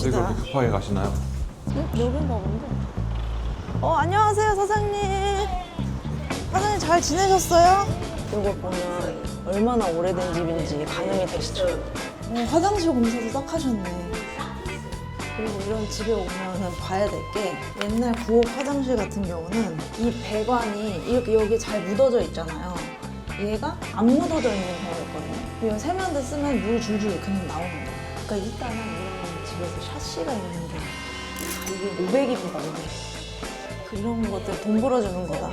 어디 그렇게 급하게 가시나요? 응? 여긴가 본데. 안녕하세요, 사장님. 사장님 잘 지내셨어요? 이거 보면 얼마나 오래된 집인지 가늠이 되시죠? 화장실 검사도 딱 하셨네. 그리고 이런 집에 오면은 봐야 될 게 옛날 부엌 화장실 같은 경우는 이 배관이 이렇게 여기 잘 묻어져 있잖아요. 얘가 안 묻어져 있는 경우였거든요. 이거 세면대 쓰면 물 줄줄 그냥 나오는 거예요. 그러니까 일단은 이런 집에서 샤시가 있는 게 이게 500입니다, 500. 이런 것들 돈 벌어주는 거다.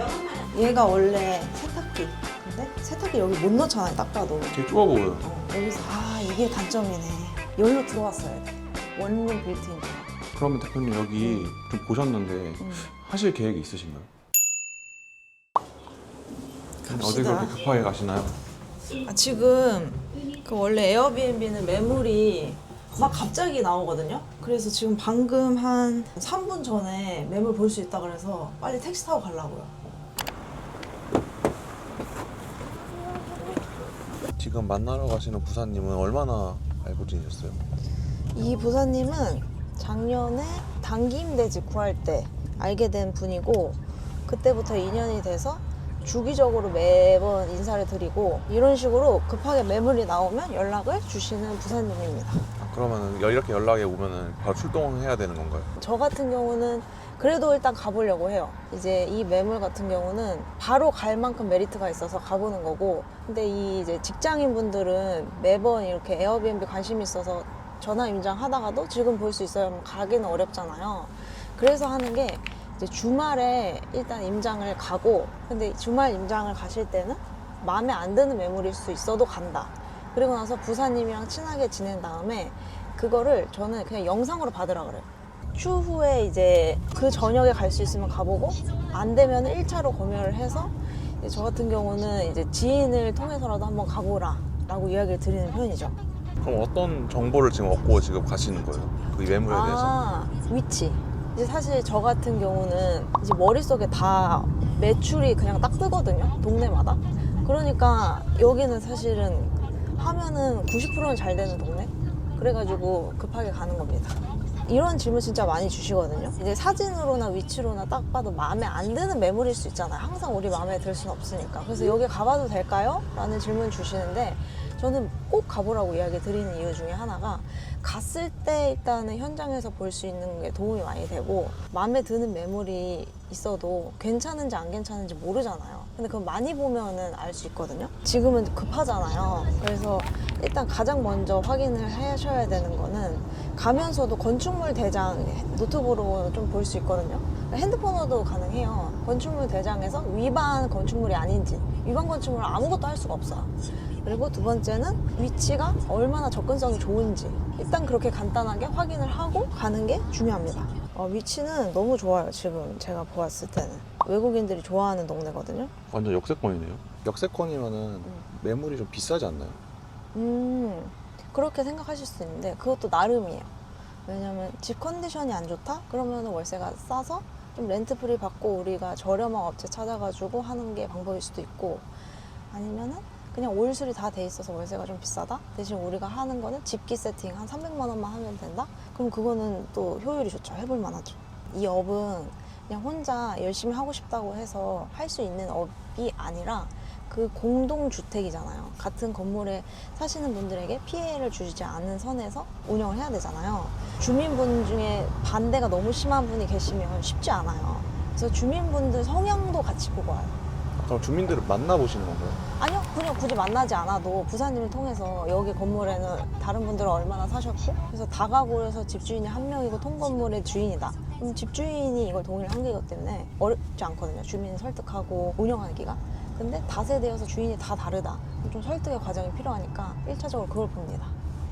얘가 원래 세탁기. 근데 세탁기 여기 못 넣잖아요, 딱 봐도. 되게 좁아 보여요. 여기서 이게 단점이네. 여기로 들어왔어야 돼. 원룸 빌트인 거. 그러면 대표님 여기 좀 보셨는데 하실 계획이 있으신가요? 어디 그렇게 급하게 가시나요? 지금 그 원래 에어비앤비는 매물이 막 갑자기 나오거든요. 그래서 지금 방금 한 3분 전에 매물 볼 수 있다 그래서 빨리 택시 타고 가려고요. 지금 만나러 가시는 부사님은 얼마나 알고 지내셨어요? 이 부사님은 작년에 단기 임대집 구할 때 알게 된 분이고 그때부터 인연이 돼서 주기적으로 매번 인사를 드리고 이런 식으로 급하게 매물이 나오면 연락을 주시는 부사님입니다. 그러면 이렇게 연락이 오면은 바로 출동해야 되는 건가요? 저 같은 경우는 그래도 일단 가보려고 해요. 이제 이 매물 같은 경우는 바로 갈 만큼 메리트가 있어서 가보는 거고 근데 이 이제 직장인 분들은 매번 이렇게 에어비앤비 관심이 있어서 전화 임장 하다가도 지금 볼 수 있어요 하면 가기는 어렵잖아요. 그래서 하는 게 이제 주말에 일단 임장을 가고 근데 주말 임장을 가실 때는 마음에 안 드는 매물일 수 있어도 간다. 그리고 나서 부사님이랑 친하게 지낸 다음에 그거를 저는 그냥 영상으로 받으라 그래요. 추후에 이제 그 저녁에 갈 수 있으면 가보고 안 되면 1차로 검열을 해서 저 같은 경우는 이제 지인을 통해서라도 한번 가보라 라고 이야기를 드리는 편이죠. 그럼 어떤 정보를 지금 얻고 지금 가시는 거예요? 그 매물에 대해서? 위치. 이제 사실 저 같은 경우는 이제 머릿속에 다 매출이 그냥 딱 뜨거든요. 동네마다. 그러니까 여기는 사실은 하면은 90%는 잘 되는 동네? 그래가지고 급하게 가는 겁니다. 이런 질문 진짜 많이 주시거든요. 이제 사진으로나 위치로나 딱 봐도 마음에 안 드는 매물일 수 있잖아요. 항상 우리 마음에 들 수는 없으니까. 그래서 여기 가봐도 될까요? 라는 질문 주시는데 저는 꼭 가보라고 이야기 드리는 이유 중에 하나가 갔을 때 일단은 현장에서 볼 수 있는 게 도움이 많이 되고 마음에 드는 매물이 있어도 괜찮은지 안 괜찮은지 모르잖아요. 근데 그건 많이 보면은 알 수 있거든요. 지금은 급하잖아요. 그래서 일단 가장 먼저 확인을 하셔야 되는 거는 가면서도 건축물 대장 노트북으로 좀 볼 수 있거든요. 핸드폰으로도 가능해요. 건축물 대장에서 위반 건축물이 아닌지 위반 건축물은 아무것도 할 수가 없어요. 그리고 두 번째는 위치가 얼마나 접근성이 좋은지 일단 그렇게 간단하게 확인을 하고 가는 게 중요합니다. 위치는 너무 좋아요. 지금 제가 보았을 때는 외국인들이 좋아하는 동네거든요. 완전 역세권이네요. 역세권이면은 매물이 좀 비싸지 않나요? 그렇게 생각하실 수 있는데 그것도 나름이에요. 왜냐면 집 컨디션이 안 좋다? 그러면 월세가 싸서 좀 렌트프리 받고 우리가 저렴한 업체 찾아가지고 하는 게 방법일 수도 있고 아니면은 그냥 올술이 다 돼 있어서 월세가 좀 비싸다? 대신 우리가 하는 거는 집기 세팅 한 300만 원만 하면 된다? 그럼 그거는 또 효율이 좋죠. 해볼 만하죠. 이 업은 그냥 혼자 열심히 하고 싶다고 해서 할 수 있는 업이 아니라 그 공동주택이잖아요. 같은 건물에 사시는 분들에게 피해를 주지 않는 선에서 운영을 해야 되잖아요. 주민분 중에 반대가 너무 심한 분이 계시면 쉽지 않아요. 그래서 주민분들 성향도 같이 보고 와요. 그럼 주민들을 만나보시는 건가요? 아니요, 그냥 굳이 만나지 않아도 부사님을 통해서 여기 건물에는 다른 분들은 얼마나 사셨고 그래서 다가구에서 집주인이 한 명이고 통건물의 주인이다. 그럼 집주인이 이걸 동의를 한 거기 때문에 어렵지 않거든요. 주민을 설득하고 운영하기가. 근데 다세대여서 주인이 다 다르다. 좀 설득의 과정이 필요하니까 1차적으로 그걸 봅니다.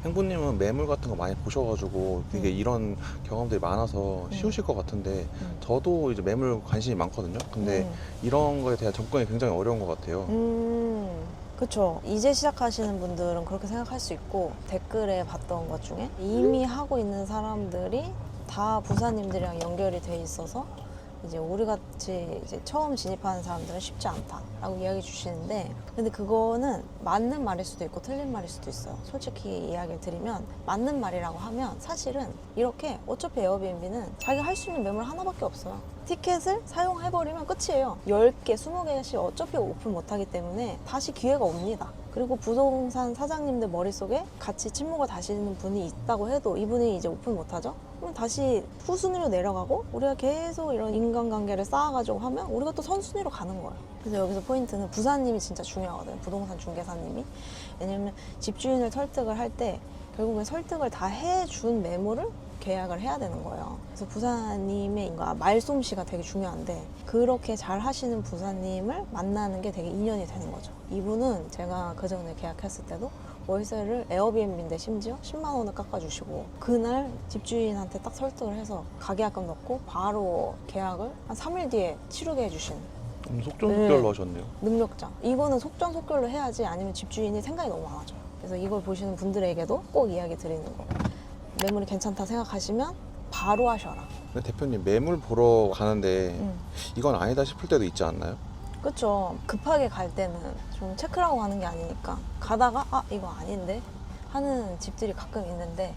행부님은 매물 같은 거 많이 보셔가지고 되게 이런 경험들이 많아서 쉬우실 것 같은데 저도 이제 매물 관심이 많거든요. 근데 이런 거에 대한 접근이 굉장히 어려운 것 같아요. 그쵸. 이제 시작하시는 분들은 그렇게 생각할 수 있고 댓글에 봤던 것 중에 이미 하고 있는 사람들이 다 부사님들이랑 연결이 돼 있어서 이제 우리 같이 이제 처음 진입하는 사람들은 쉽지 않다라고 이야기 주시는데, 근데 그거는 맞는 말일 수도 있고 틀린 말일 수도 있어요. 솔직히 이야기를 드리면 맞는 말이라고 하면 사실은 이렇게 어차피 에어비앤비는 자기가 할 수 있는 매물 하나밖에 없어요. 티켓을 사용해버리면 끝이에요. 10개, 20개씩 어차피 오픈 못하기 때문에 다시 기회가 옵니다. 그리고 부동산 사장님들 머릿속에 같이 친목을 다시는 분이 있다고 해도 이분이 이제 오픈 못하죠? 그럼 다시 후순위로 내려가고 우리가 계속 이런 인간관계를 쌓아가지고 하면 우리가 또 선순위로 가는 거예요. 그래서 여기서 포인트는 부사님이 진짜 중요하거든요. 부동산 중개사님이. 왜냐면 집주인을 설득을 할 때 결국엔 설득을 다 해준 매물을 계약을 해야 되는 거예요. 그래서 부사님의 말솜씨가 되게 중요한데 그렇게 잘 하시는 부사님을 만나는 게 되게 인연이 되는 거죠. 이분은 제가 그 전에 계약했을 때도 월세를 에어비앤비인데 심지어 10만 원을 깎아주시고 그날 집주인한테 딱 설득을 해서 가계약금 넣고 바로 계약을 한 3일 뒤에 치르게 해주신 속전속결로 하셨네요. 능력자. 이거는 속전속결로 해야지 아니면 집주인이 생각이 너무 많아져요. 그래서 이걸 보시는 분들에게도 꼭 이야기 드리는 거예요. 매물이 괜찮다 생각하시면 바로 하셔라. 근데 대표님 매물 보러 가는데 이건 아니다 싶을 때도 있지 않나요? 그렇죠. 급하게 갈 때는 좀 체크를 하고 가는 게 아니니까 가다가 아 이거 아닌데 하는 집들이 가끔 있는데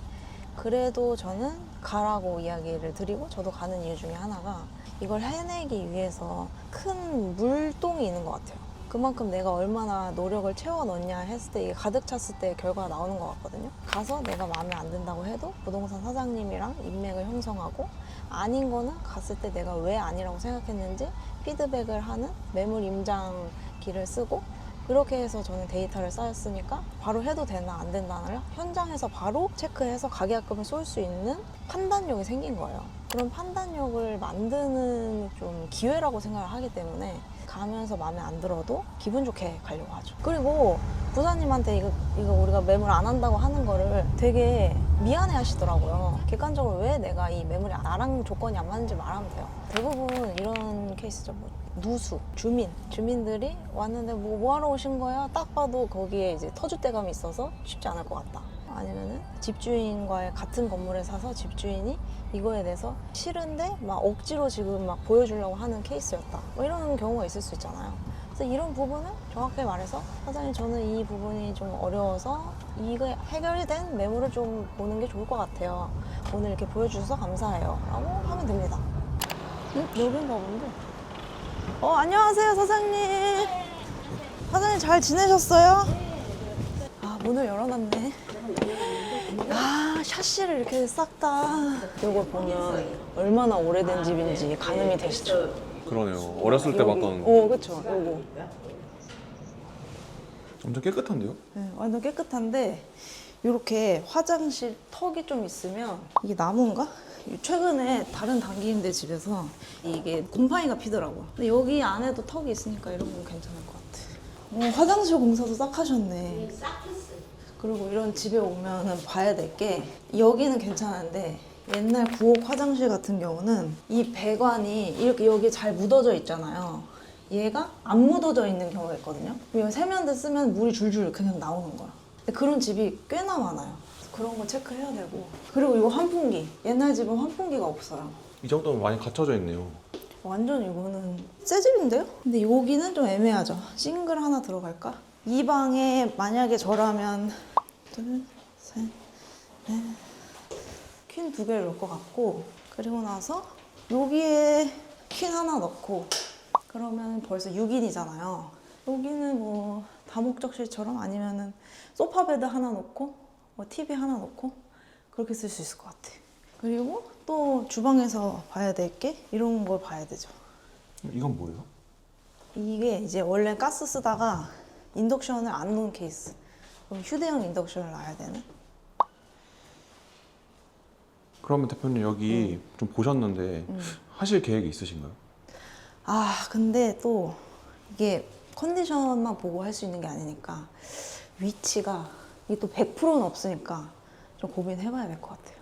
그래도 저는 가라고 이야기를 드리고 저도 가는 이유 중에 하나가 이걸 해내기 위해서 큰 물동이 있는 것 같아요. 그만큼 내가 얼마나 노력을 채워 넣냐 했을 때 이게 가득 찼을 때 결과가 나오는 것 같거든요. 가서 내가 마음에 안 든다고 해도 부동산 사장님이랑 인맥을 형성하고 아닌 거는 갔을 때 내가 왜 아니라고 생각했는지 피드백을 하는 매물 임장기를 쓰고 그렇게 해서 저는 데이터를 쌓였으니까 바로 해도 되나 안 된다를 현장에서 바로 체크해서 가계약금을 쏠 수 있는 판단력이 생긴 거예요. 그런 판단력을 만드는 좀 기회라고 생각을 하기 때문에 가면서 마음에 안 들어도 기분 좋게 가려고 하죠. 그리고 부사님한테 이거 우리가 매물 안 한다고 하는 거를 되게 미안해 하시더라고요. 객관적으로 왜 내가 이 매물이 나랑 조건이 안 맞는지 말하면 돼요. 대부분 이런 케이스죠. 뭐 누수, 주민들이 왔는데 뭐 하러 오신 거야? 딱 봐도 거기에 이제 터줏대감이 있어서 쉽지 않을 것 같다. 아니면은 집주인과의 같은 건물에 사서 집주인이 이거에 대해서 싫은데 막 억지로 지금 막 보여주려고 하는 케이스였다. 뭐 이런 경우가 있을 수 있잖아요. 그래서 이런 부분은 정확하게 말해서 사장님 저는 이 부분이 좀 어려워서 이거 해결이 된 매물을 좀 보는 게 좋을 것 같아요. 오늘 이렇게 보여주셔서 감사해요. 라고 하면 됩니다. 응? 여긴가 본데. 안녕하세요 사장님. 사장님 잘 지내셨어요? 아 문을 열어놨네. 아 샤시를 이렇게 싹 다. 이거 보면 얼마나 오래된 집인지 가늠이 되시죠? 그러네요. 어렸을 때 봤던. 그쵸. 요거. 엄청 깨끗한데요? 네, 완전 깨끗한데 이렇게 화장실 턱이 좀 있으면 이게 나무인가? 최근에 다른 단기인데 집에서 이게 곰팡이가 피더라고요. 근데 여기 안에도 턱이 있으니까 이런 건 괜찮을 것 같아. 화장실 공사도 싹 하셨네. 싹 했어요. 그리고 이런 집에 오면은 봐야 될 게 여기는 괜찮은데 옛날 구옥 화장실 같은 경우는 이 배관이 이렇게 여기 잘 묻어져 있잖아요. 얘가 안 묻어져 있는 경우가 있거든요. 이거 세면대 쓰면 물이 줄줄 그냥 나오는 거야. 근데 그런 집이 꽤나 많아요. 그래서 그런 거 체크해야 되고. 그리고 이거 환풍기. 옛날 집은 환풍기가 없어요. 이 정도면 많이 갖춰져 있네요. 완전 이거는 새 집인데요? 근데 여기는 좀 애매하죠. 싱글 하나 들어갈까? 이 방에 만약에 저라면 둘, 셋, 넷 퀸 2개를 넣을 것 같고 그리고 나서 여기에 퀸 하나 넣고 그러면 벌써 6인이잖아요. 여기는 뭐 다목적실처럼 아니면은 소파 베드 하나 놓고 뭐 TV 하나 놓고 그렇게 쓸 수 있을 것 같아. 그리고 또 주방에서 봐야 될 게 이런 걸 봐야 되죠. 이건 뭐예요? 이게 이제 원래 가스 쓰다가 인덕션을 안 놓은 케이스. 그럼 휴대용 인덕션을 놔야 되는. 그러면 대표님 여기 좀 보셨는데 하실 계획이 있으신가요? 아 근데 또 이게 컨디션만 보고 할 수 있는 게 아니니까 위치가 이게 또 100%는 없으니까 좀 고민해봐야 될 것 같아요.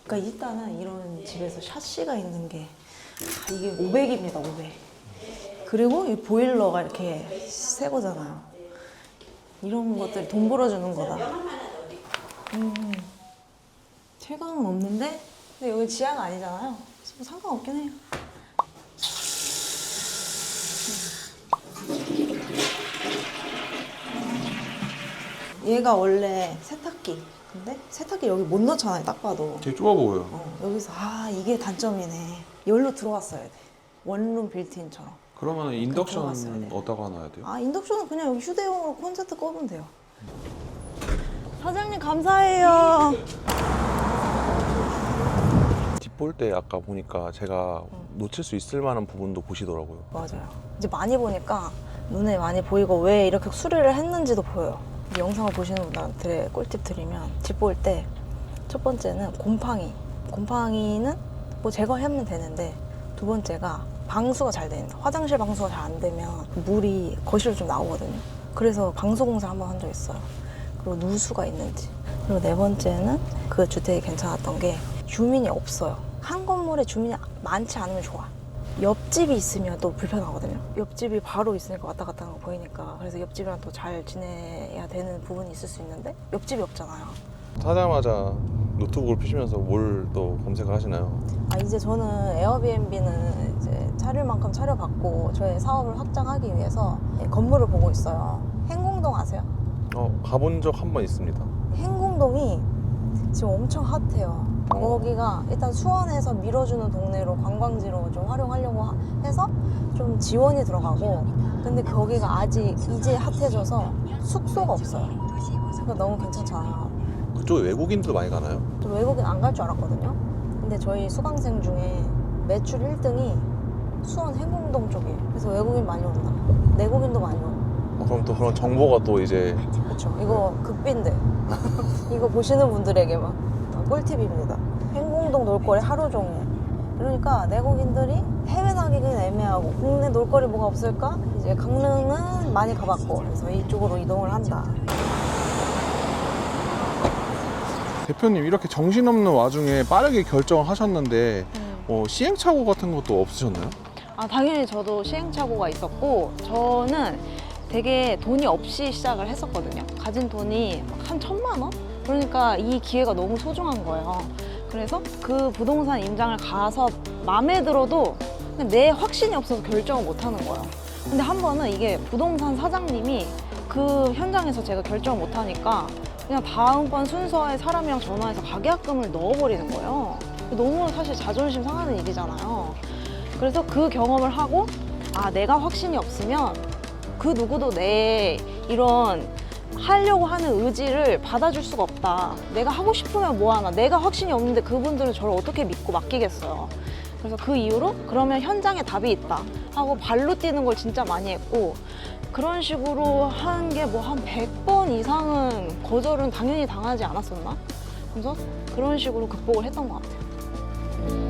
그러니까 일단은 이런 집에서 샤시가 있는 게 이게 500입니다 500. 그리고 이 보일러가 이렇게 새 거잖아요. 이런 것들이 돈 벌어주는 거다. 체감은 없는데 근데 여기 지하가 아니잖아요. 그래서 뭐 상관없긴 해요. 얘가 원래 세탁기. 근데 세탁기 여기 못 넣잖아요, 딱 봐도. 되게 좁아 보여요. 여기서 이게 단점이네. 열로 들어왔어야 돼. 원룸 빌트인처럼. 그러면 들어갔어야 인덕션 돼. 어디다가 놔야 돼요? 인덕션은 그냥 여기 휴대용으로 콘센트 꺼면 돼요. 사장님 감사해요. 뒷볼 때 아까 보니까 제가 놓칠 수 있을 만한 부분도 보시더라고요. 맞아요. 이제 많이 보니까 눈에 많이 보이고 왜 이렇게 수리를 했는지도 보여요. 이 영상을 보시는 분들한테 꿀팁 드리면 뒷볼 때 첫 번째는 곰팡이. 곰팡이는 뭐 제거하면 되는데 두 번째가 방수가 잘 돼 있는 화장실 방수가 잘 안 되면 물이 거실로 좀 나오거든요. 그래서 방수 공사 한번 한 적 있어요. 그리고 누수가 있는지. 그리고 네 번째는 그 주택이 괜찮았던 게 주민이 없어요. 한 건물에 주민이 많지 않으면 좋아. 옆집이 있으면 또 불편하거든요. 옆집이 바로 있으니까 왔다 갔다 하는 거 보이니까. 그래서 옆집이랑 또 잘 지내야 되는 부분이 있을 수 있는데 옆집이 없잖아요. 사자마자 노트북을 펴시면서 뭘 또 검색을 하시나요? 이제 저는 에어비앤비는 이제 차릴 만큼 차려봤고 저의 사업을 확장하기 위해서 건물을 보고 있어요. 행궁동 아세요? 가본 적 한 번 있습니다. 행궁동이 지금 엄청 핫해요. 거기가 일단 수원에서 밀어주는 동네로 관광지로 좀 활용하려고 해서 좀 지원이 들어가고, 근데 거기가 아직 이제 핫해져서 숙소가 없어요. 그러니까 너무 괜찮잖아요. 그쪽에 외국인도 많이 가나요? 저 외국인 안 갈 줄 알았거든요. 근데 저희 수강생 중에 매출 1등이 수원 행궁동 쪽이에요. 그래서 외국인 많이 온다. 내국인도 많이 오고. 그럼 또 그런 정보가 또 이제 그렇죠. 이거 극빈데 이거 보시는 분들에게만 다 꿀팁입니다. 행궁동 놀거리 하루 종일. 그러니까 내국인들이 해외 나기는 애매하고 국내 놀거리 뭐가 없을까? 이제 강릉은 많이 가봤고 그래서 이쪽으로 이동을 한다. 대표님 이렇게 정신없는 와중에 빠르게 결정을 하셨는데 시행착오 같은 것도 없으셨나요? 당연히 저도 시행착오가 있었고 저는 되게 돈이 없이 시작을 했었거든요. 가진 돈이 한 1,000만 원? 그러니까 이 기회가 너무 소중한 거예요. 그래서 그 부동산 임장을 가서 마음에 들어도 그냥 내 확신이 없어서 결정을 못 하는 거예요. 근데 한 번은 이게 부동산 사장님이 그 현장에서 제가 결정을 못 하니까 그냥 다음번 순서에 사람이랑 전화해서 가계약금을 넣어버리는 거예요. 너무 사실 자존심 상하는 일이잖아요. 그래서 그 경험을 하고 내가 확신이 없으면 그 누구도 내 이런 하려고 하는 의지를 받아줄 수가 없다. 내가 하고 싶으면 뭐하나. 내가 확신이 없는데 그분들은 저를 어떻게 믿고 맡기겠어요. 그래서 그 이후로 그러면 현장에 답이 있다 하고 발로 뛰는 걸 진짜 많이 했고, 그런 식으로 한 게 뭐 한 100번 이상은 거절은 당연히 당하지 않았었나? 그래서 그런 식으로 극복을 했던 것 같아요.